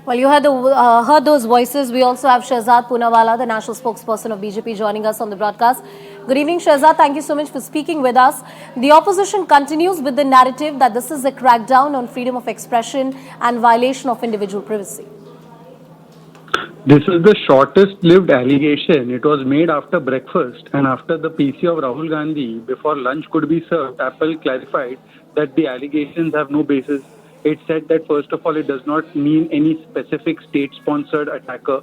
Well, you heard those voices. We also have Shehzad Poonawala, the national spokesperson of BJP, joining us on the broadcast. Good evening, Shehzad. Thank you so much for speaking with us. The opposition continues with the narrative that this is a crackdown on freedom of expression and violation of individual privacy. This is the shortest lived allegation. It was made after breakfast and after the PC of Rahul Gandhi, before lunch could be served. Apple clarified that the allegations have no basis. It said that, first of all, it does not mean any specific state sponsored attacker.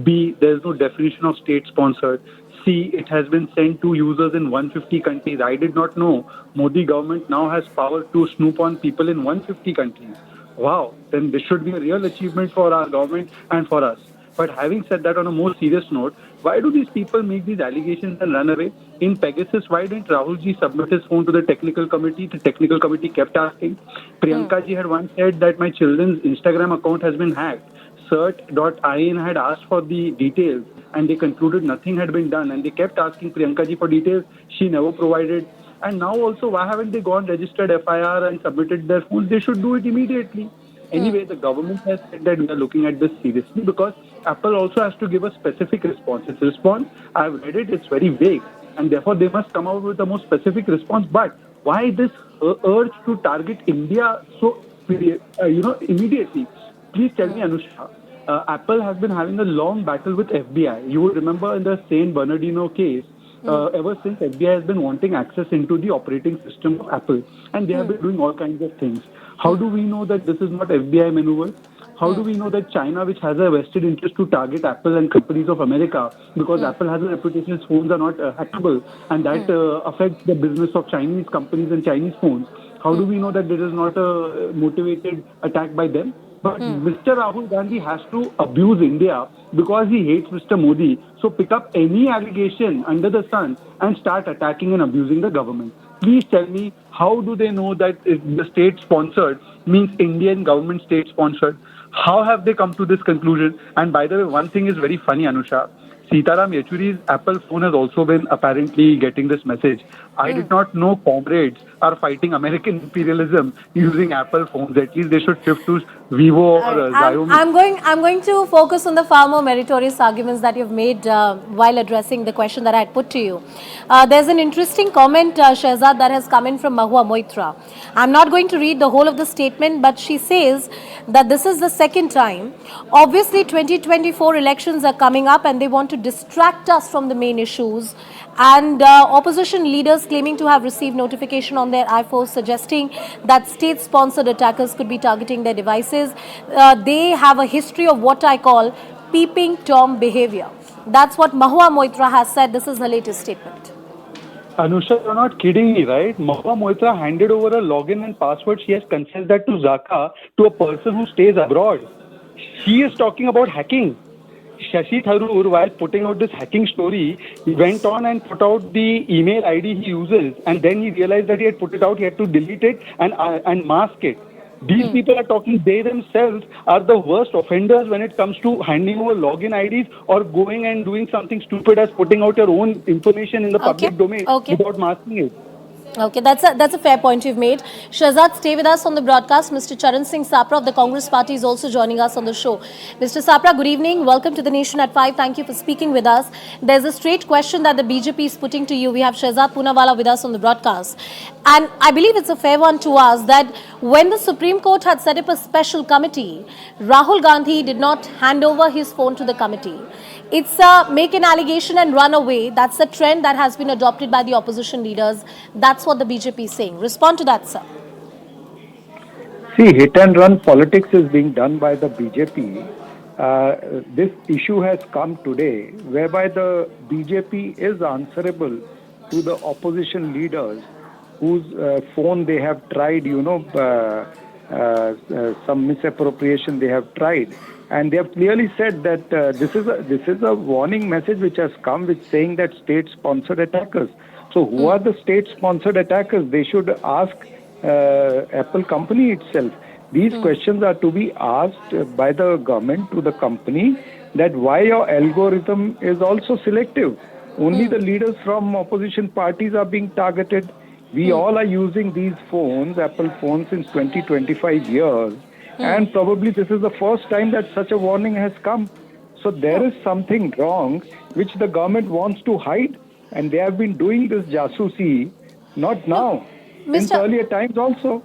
B, there is no definition of state sponsored. C, it has been sent to users in 150 countries. I did not know Modi government now has power to snoop on people in 150 countries. Wow, then this should be a real achievement for our government and for us. But having said that, on a more serious note, why do these people make these allegations and run away? In Pegasus, why didn't Rahul ji submit his phone to the technical committee? The technical committee kept asking. Priyanka ji had once said that my children's Instagram account has been hacked. Cert.in had asked for the details and they concluded nothing had been done. And they kept asking Priyanka ji for details. She never provided. And now also, why haven't they gone registered FIR and submitted their phones? They should do it immediately. Anyway, the government has said that we are looking at this seriously because Apple also has to give a specific response. Its response, I've read it, it's very vague. And therefore, they must come out with a more specific response. But why this urge to target India so, immediately? Please tell me, Anushka. Apple has been having a long battle with FBI. You would remember in the San Bernardino case, ever since FBI has been wanting access into the operating system of Apple. And they have been doing all kinds of things. How do we know that this is not FBI maneuver? How do we know that China, which has a vested interest to target Apple and companies of America, because Apple has a reputation its phones are not hackable, and that affects the business of Chinese companies and Chinese phones? How do we know that this is not a motivated attack by them? But Mr. Rahul Gandhi has to abuse India because he hates Mr. Modi. So pick up any allegation under the sun and start attacking and abusing the government. Please tell me, how do they know that the state sponsored means Indian government state sponsored? How have they come to this conclusion? And by the way, one thing is very funny, Anusha. Sitaram Yechuri's Apple phone has also been apparently getting this message. I did not know comrades are fighting American imperialism using Apple phones. At least they should shift to Vivo or Xiaomi. I'm going to focus on the far more meritorious arguments that you've made while addressing the question that I had put to you. There's an interesting comment, Shehzad, that has come in from Mahua Moitra. I'm not going to read the whole of the statement, but she says that this is the second time. Obviously, 2024 elections are coming up and they want to distract us from the main issues. And opposition leaders claiming to have received notification on their iPhones suggesting that state-sponsored attackers could be targeting their devices. They have a history of what I call peeping Tom behavior. That's what Mahua Moitra has said. This is her latest statement. Anusha, you're not kidding me, right? Mahua Moitra handed over a login and password. She has confessed that to Zaka, to a person who stays abroad. She is talking about hacking. Shashi Tharoor, while putting out this hacking story, he went on and put out the email ID he uses, and then he realized that he had put it out, he had to delete it and mask it. These people are talking, they themselves are the worst offenders when it comes to handing over login IDs or going and doing something stupid as putting out your own information in the public domain without masking it. Okay, that's a fair point you've made. Shehzad, stay with us on the broadcast. Mr. Charan Singh Sapra of the Congress Party is also joining us on the show. Mr. Sapra, good evening. Welcome to the Nation at 5. Thank you for speaking with us. There's a straight question that the BJP is putting to you. We have Shehzad Poonawala with us on the broadcast. And I believe it's a fair one to ask that when the Supreme Court had set up a special committee, Rahul Gandhi did not hand over his phone to the committee. It's make an allegation and run away. That's a trend that has been adopted by the opposition leaders. That's what the BJP is saying. Respond to that, sir. See, hit and run politics is being done by the BJP. This issue has come today whereby the BJP is answerable to the opposition leaders whose phone they have tried, some misappropriation they have tried. And they have clearly said that this is a warning message which has come with saying that state-sponsored attackers. So who are the state-sponsored attackers? They should ask Apple company itself. These questions are to be asked by the government to the company, that why your algorithm is also selective. Only the leaders from opposition parties are being targeted. We all are using these phones, Apple phones, since 20-25 years. and probably this is the first time that such a warning has come. So there is something wrong which the government wants to hide, and they have been doing this jasusi not now, since Mr. earlier times also.